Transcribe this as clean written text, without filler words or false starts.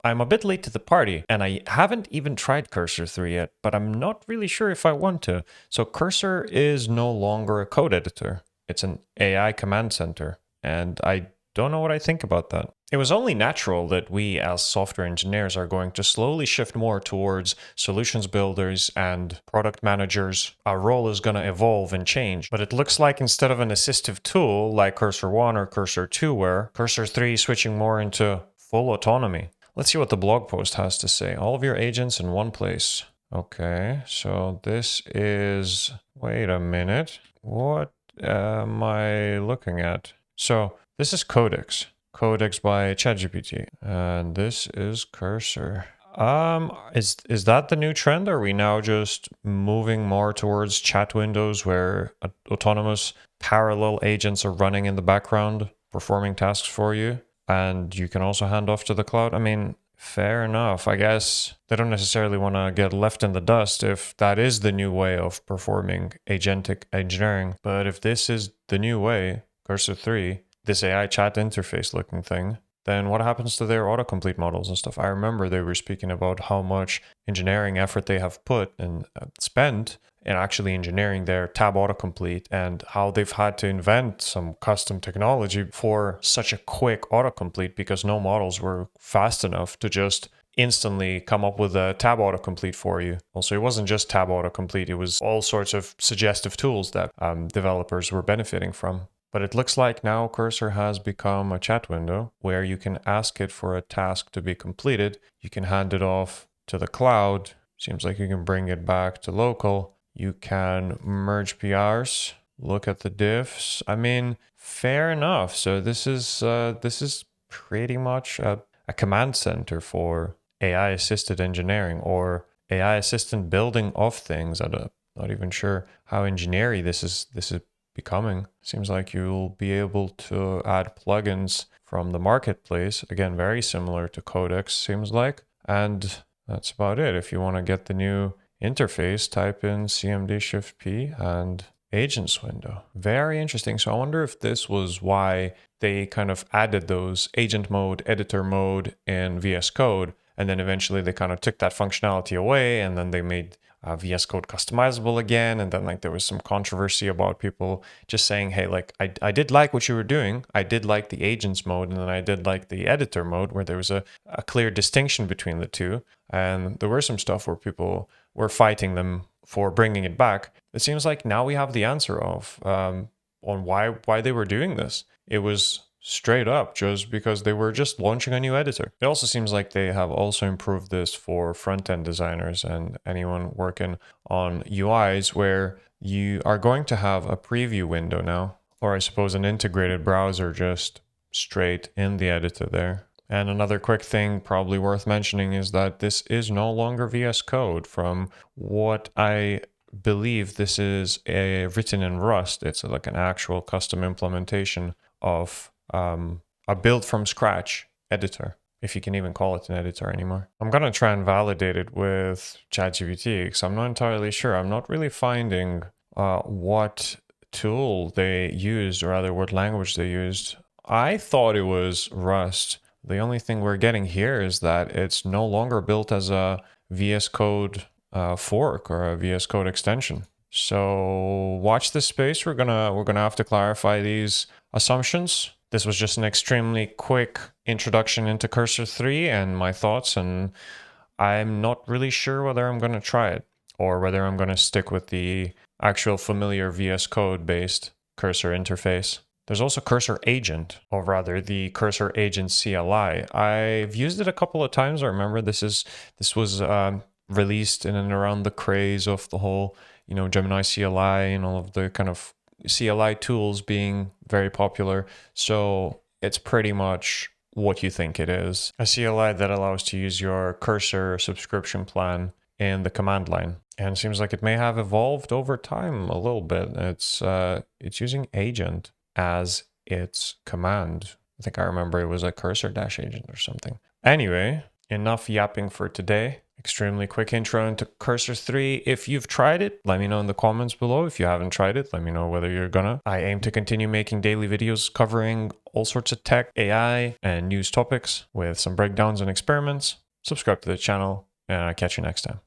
I'm a bit late to the party, and I haven't even tried Cursor 3 yet, but I'm not really sure if I want to. So Cursor is no longer a code editor. It's an AI command center, and I don't know what I think about that. It was only natural that we as software engineers are going to slowly shift more towards solutions builders and product managers. Our role is going to evolve and change, but it looks like instead of an assistive tool like Cursor 1 or Cursor 2 were, Cursor 3 is switching more into full autonomy. Let's see what the blog post has to say. All of your agents in one place. Okay, so this is... Wait a minute. What am I looking at? So this is Codex. Codex by ChatGPT. And this is Cursor. Is that the new trend? Are we now just moving more towards chat windows where autonomous parallel agents are running in the background, performing tasks for you? And you can also hand off to the cloud. I mean, fair enough. I guess they don't necessarily want to get left in the dust if that is the new way of performing agentic engineering. But if this is the new way, Cursor 3, this AI chat interface looking thing, then what happens to their autocomplete models and stuff? I remember they were speaking about how much engineering effort they have put and spent in actually engineering their tab autocomplete and how they've had to invent some custom technology for such a quick autocomplete because no models were fast enough to just instantly come up with a tab autocomplete for you. Also, it wasn't just tab autocomplete, it was all sorts of suggestive tools that developers were benefiting from. But it looks like now Cursor has become a chat window where you can ask it for a task to be completed. You can hand it off to the cloud. Seems like you can bring it back to local. You can merge PRs, look at the diffs. I mean, fair enough. So this is pretty much a command center for AI assisted engineering or AI assistant building of things. I'm not even sure how engineering this is becoming. Seems like you'll be able to add plugins from the marketplace. Again, very similar to Codex, seems like. And that's about it. If you want to get the new interface, type in CMD Shift P and agents window. Very interesting. So I wonder if this was why they kind of added those agent mode, editor mode in VS Code. And then eventually they kind of took that functionality away and then they made VS Code customizable again. And then like there was some controversy about people just saying, hey, like I did like what you were doing. I did like the agents mode and then I did like the editor mode where there was a clear distinction between the two. And there were some stuff where people were fighting them for bringing it back. It seems like now we have the answer of on why they were doing this. It was straight up just because they were just launching a new editor. It also seems like they have also improved this for front-end designers and anyone working on UIs where you are going to have a preview window now, or I suppose an integrated browser just straight in the editor there. And another quick thing probably worth mentioning is that this is no longer VS Code. From what I believe, this is written in Rust. It's like an actual custom implementation of a build from scratch editor, if you can even call it an editor anymore. I'm going to try and validate it with ChatGPT because I'm not entirely sure. I'm not really finding what tool they used or rather what language they used. I thought it was Rust. The only thing we're getting here is that it's no longer built as a VS Code fork or a VS Code extension. So watch this space. We're gonna have to clarify these assumptions. This was just an extremely quick introduction into Cursor 3 and my thoughts, and I'm not really sure whether I'm going to try it or whether I'm going to stick with the actual familiar VS Code based Cursor interface. There's also Cursor Agent, or rather the Cursor Agent CLI. I've used it a couple of times. I remember this was released in and around the craze of the whole, Gemini CLI and all of the kind of CLI tools being very popular. So it's pretty much what you think it is. A CLI that allows to use your Cursor subscription plan in the command line. And it seems like it may have evolved over time a little bit. It's using agent as its command. I think I remember it was a cursor-agent or something. Anyway, enough yapping for today. Extremely quick intro into Cursor 3. If you've tried it, let me know in the comments below. If you haven't tried it, let me know whether you're gonna. I aim to continue making daily videos covering all sorts of tech, AI, and news topics with some breakdowns and experiments. Subscribe to the channel, and I'll catch you next time.